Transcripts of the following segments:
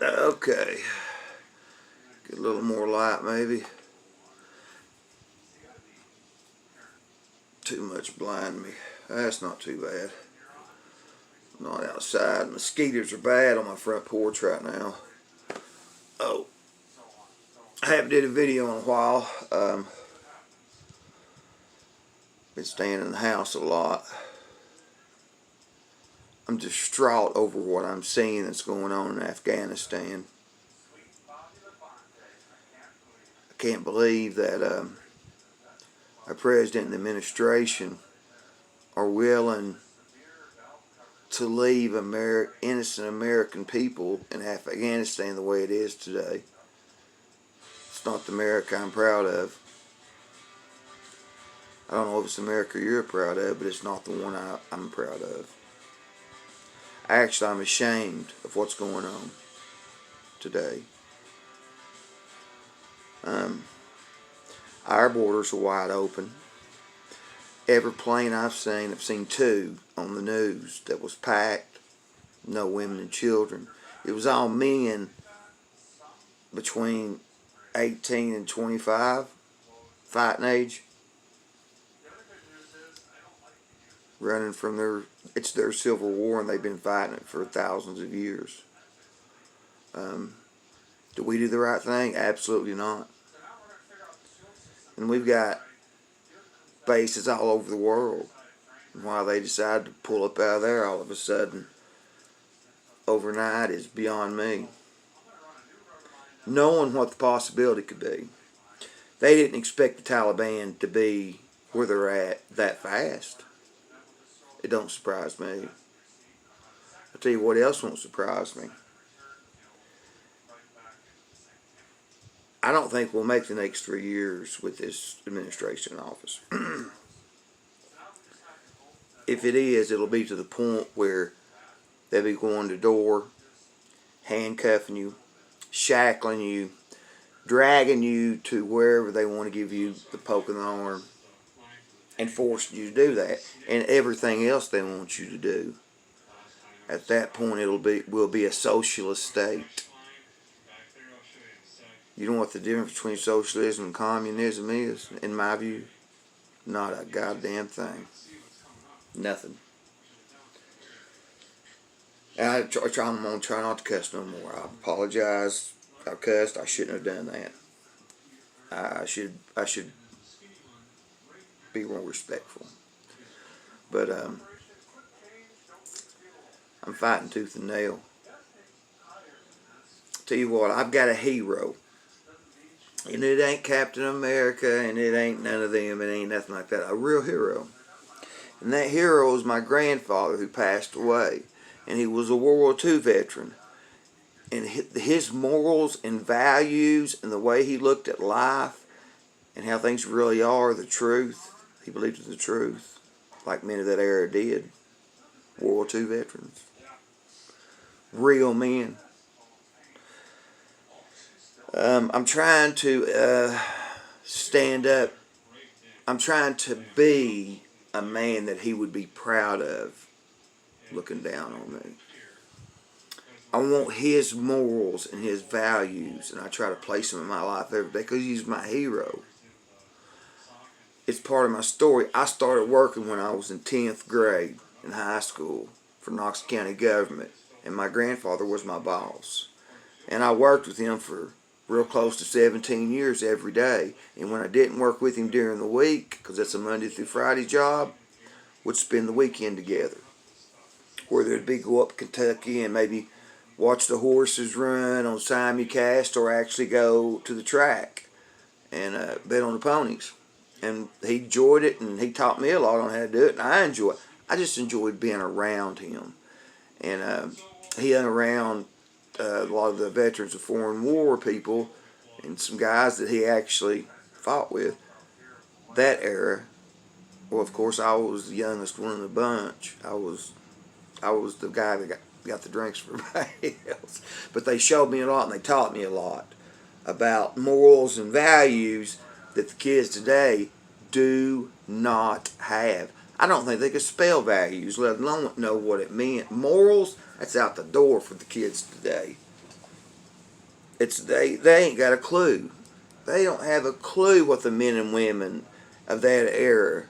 Okay. Get a little more light maybe. Too much blind me. That's not too bad. I'm not outside. Mosquitoes are bad on my front porch right now. Oh. I haven't did a video in a while. Been staying in the house a lot. I'm distraught over what I'm seeing that's going on in Afghanistan. I can't believe that our president and administration are willing to leave innocent American people in Afghanistan the way it is today. It's not the America I'm proud of. I don't know if it's America you're proud of, but it's not the one I'm proud of. Actually, I'm ashamed of what's going on today. Our borders are wide open. Every plane I've seen two on the news that was packed, no women and children. It was all men between 18 and 25, fighting age, running from it's their civil war, and they've been fighting it for thousands of years. Do we do the right thing? Absolutely not. And we've got bases all over the world. And why they decide to pull up out of there all of a sudden overnight is beyond me. Knowing what the possibility could be. They didn't expect the Taliban to be where they're at that fast. It don't surprise me. I'll tell you what else won't surprise me. I don't think we'll make the next 3 years with this administration in office. If it is, it'll be to the point where they'll be going to door, handcuffing you, shackling you, dragging you to wherever they want to give you the poke in the arm, and forcing you to do that, and everything else they want you to do. At that point, will be a socialist state. You know what the difference between socialism and communism is, in my view? Not a goddamn thing. Nothing. And I'm going to try not to cuss no more. I apologize. I cussed. I shouldn't have done that. I should be more respectful. But I'm fighting tooth and nail. Tell you what, I've got a hero. And it ain't Captain America, and it ain't none of them, it ain't nothing like that. A real hero. And that hero is my grandfather who passed away. And he was a World War II veteran. And his morals and values and the way he looked at life and how things really are, the truth. He believed in the truth, like many of that era did. World War II veterans. Real men. I'm trying to stand up. I'm trying to be a man that he would be proud of looking down on me. I want his morals and his values, and I try to place him in my life every day because he's my hero. It's part of my story. I started working when I was in 10th grade in high school for Knox County government, and my grandfather was my boss. And I worked with him for real close to 17 years every day. And when I didn't work with him during the week, because that's a Monday through Friday job, would spend the weekend together. Whether it'd be go up Kentucky and maybe watch the horses run on simulcast, or actually go to the track and bet on the ponies. And he enjoyed it, and he taught me a lot on how to do it, and I enjoy it. I just enjoyed being around him. And he hung around a lot of the veterans of foreign war people and some guys that he actually fought with that era. Well, of course, I was the youngest one in the bunch. I was the guy that got the drinks for everybody else. But they showed me a lot, and they taught me a lot about morals and values that the kids today do not have. I don't think they could spell values, let alone know what it meant. Morals, that's out the door for the kids today. They ain't got a clue. They don't have a clue what the men and women of that era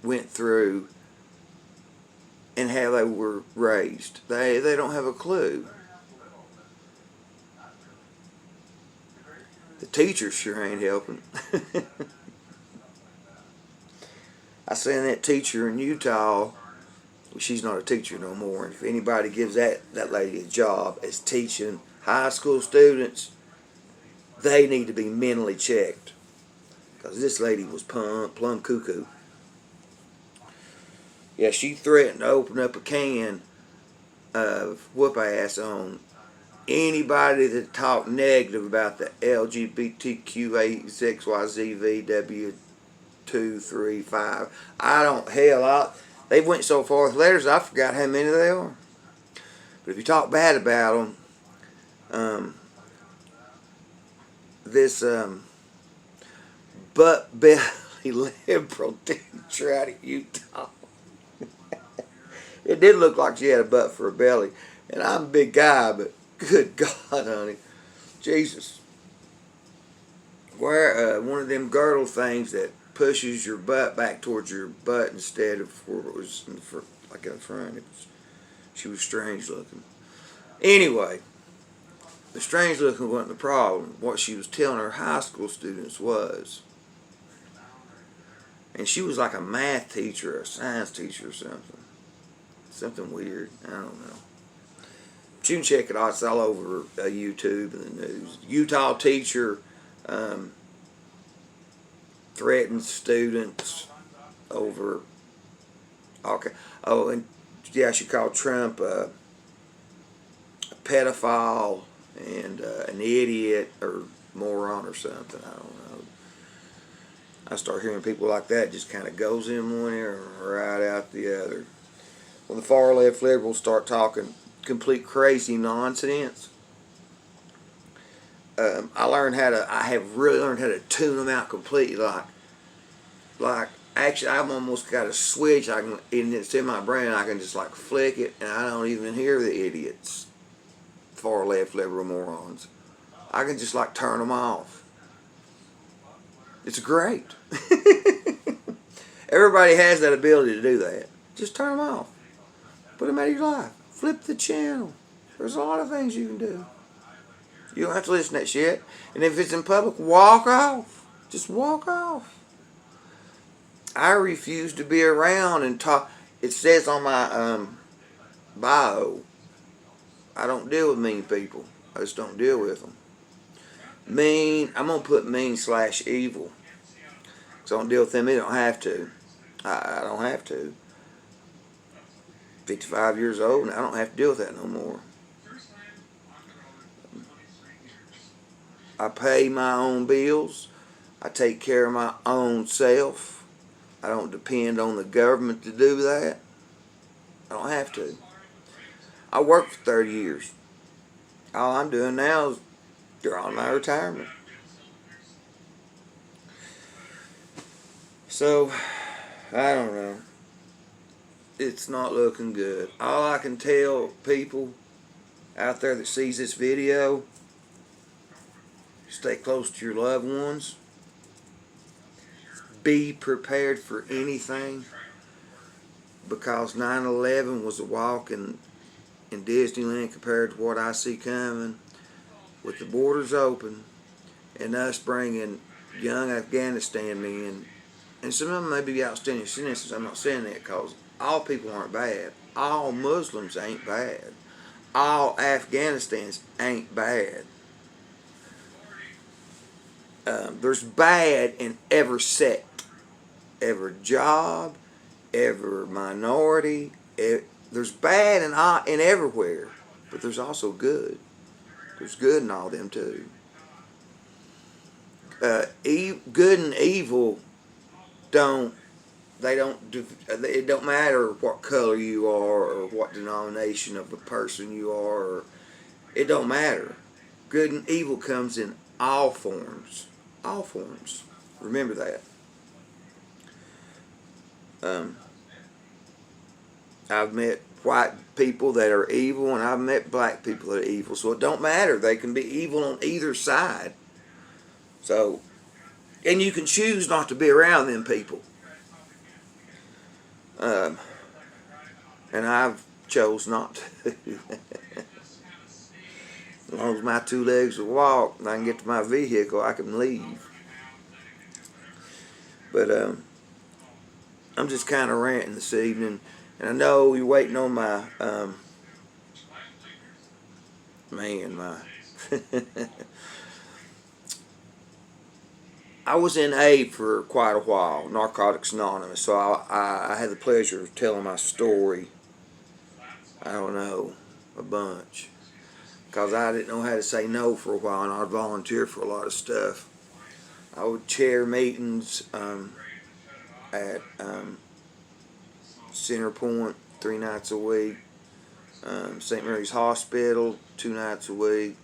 went through and how they were raised. They don't have a clue. The teachers sure ain't helping. I seen that teacher in Utah. She's not a teacher no more. If anybody gives that lady a job as teaching high school students, they need to be mentally checked. Because this lady was plumb cuckoo. Yeah, she threatened to open up a can of whoop ass on anybody that talked negative about the LGBTQAXYZVW235. They went so far with letters, I forgot how many they are. But if you talk bad about them, this butt belly liberal teacher out of Utah, it did look like she had a butt for a belly. And I'm a big guy, but good God, honey. Jesus. Wear one of them girdle things that pushes your butt back towards your butt instead of where it was like in the front. She was strange looking. Anyway, the strange looking wasn't the problem. What she was telling her high school students was, and she was like a math teacher or a science teacher or something. Something weird. I don't know. But you can check it out. It's all over YouTube and the news. Utah teacher threatens students over. Okay. Oh, and yeah, she called Trump a pedophile and an idiot or moron or something. I don't know. I start hearing people like that just kind of goes in one ear and right out the other. When the far left liberals start talking complete crazy nonsense, I have really learned how to tune them out completely. Actually, I've almost got a switch. And it's in my brain. I can just like flick it, and I don't even hear the idiots, far left liberal morons. I can just like turn them off. It's great. Everybody has that ability to do that. Just turn them off. Put them out of your life. Flip the channel. There's a lot of things you can do. You don't have to listen to that shit. And if it's in public, walk off. Just walk off. I refuse to be around and talk. It says on my bio, I don't deal with mean people. I just don't deal with them. Mean, I'm going to put mean/evil. Because I don't deal with them. They don't have to. I don't have to. 55 years old, and I don't have to deal with that no more. I pay my own bills. I take care of my own self. I don't depend on the government to do that. I don't have to. I worked for 30 years. All I'm doing now is drawing my retirement. So, I don't know. It's not looking good. All I can tell people out there that sees this video, stay close to your loved ones. Be prepared for anything, because 9/11 was a walk in Disneyland compared to what I see coming. With the borders open and us bringing young Afghanistan men, and some of them may be outstanding citizens. I'm not saying that because all people aren't bad. All Muslims ain't bad. All Afghanistans ain't bad. There's bad in every sect, every job, every minority. There's bad in everywhere, but there's also good. There's good in all them too. Good and evil it don't matter what color you are or what denomination of a person you are. It don't matter. Good and evil comes in all forms. All forms. Remember that. I've met white people that are evil, and I've met black people that are evil. So it don't matter. They can be evil on either side. So, and you can choose not to be around them people. And I've chose not to. As long as my two legs will walk and I can get to my vehicle, I can leave. But I'm just kind of ranting this evening. And I know you're waiting on my, I was in A for quite a while, Narcotics Anonymous, so I had the pleasure of telling my story, I don't know, a bunch. Because I didn't know how to say no for a while, and I'd volunteer for a lot of stuff. I would chair meetings at Center Point 3 nights a week, St. Mary's Hospital 2 nights a week,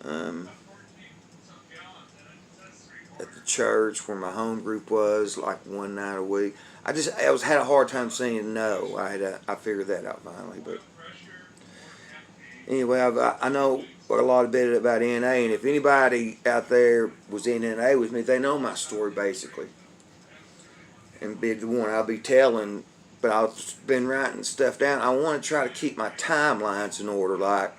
at the church where my home group was, like 1 night a week. I had a hard time saying no. I figured that out finally, but anyway, I know a lot bit about NA, and if anybody out there was in NA with me, they know my story basically. And be the one I'll be telling, but I've been writing stuff down. I want to try to keep my timelines in order, like,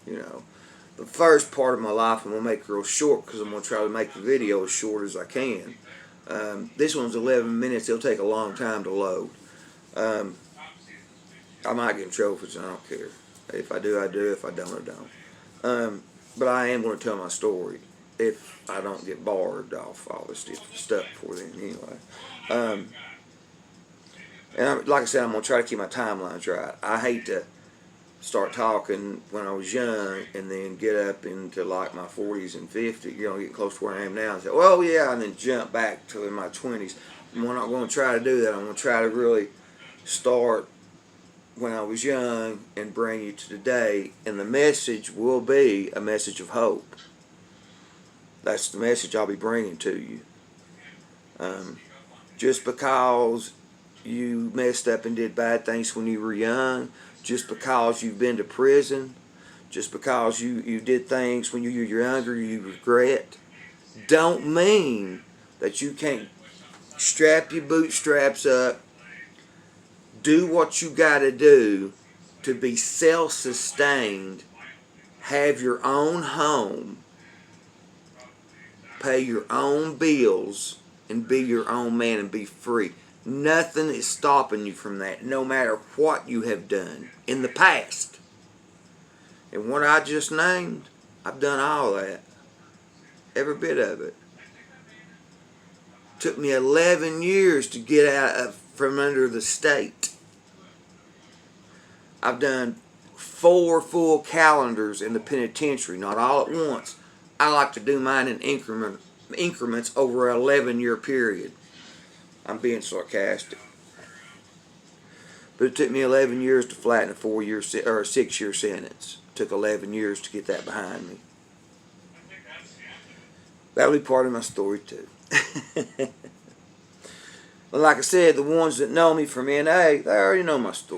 the first part of my life I'm going to make real short because I'm going to try to make the video as short as I can. This one's 11 minutes. It'll take a long time to load. I might get in trouble for it, I don't care. If I do, I do. If I don't, I don't. But I am going to tell my story if I don't get barred off all this stuff before then anyway. And like I said, I'm going to try to keep my timelines right. I hate to start talking when I was young and then get up into like my 40s and 50s, get close to where I am now and say, well, yeah, and then jump back to in my 20s. I'm not going to try to do that. I'm going to try to really start when I was young and bring you to today, and the message will be a message of hope. That's the message I'll be bringing to you. Just because you messed up and did bad things when you were young, just because you've been to prison, just because you did things when you were younger you regret, don't mean that you can't strap your bootstraps up, do what you got to do to be self-sustained, have your own home, pay your own bills, and be your own man and be free. Nothing is stopping you from that, no matter what you have done in the past. And what I just named, I've done all that. Every bit of it. Took me 11 years to get out from under the state. I've done 4 full calendars in the penitentiary, not all at once. I like to do mine in increments over an 11-year period. I'm being sarcastic. But it took me 11 years to flatten a 6-year sentence. It took 11 years to get that behind me. That'll be part of my story too. But like I said, the ones that know me from NA, they already know my story.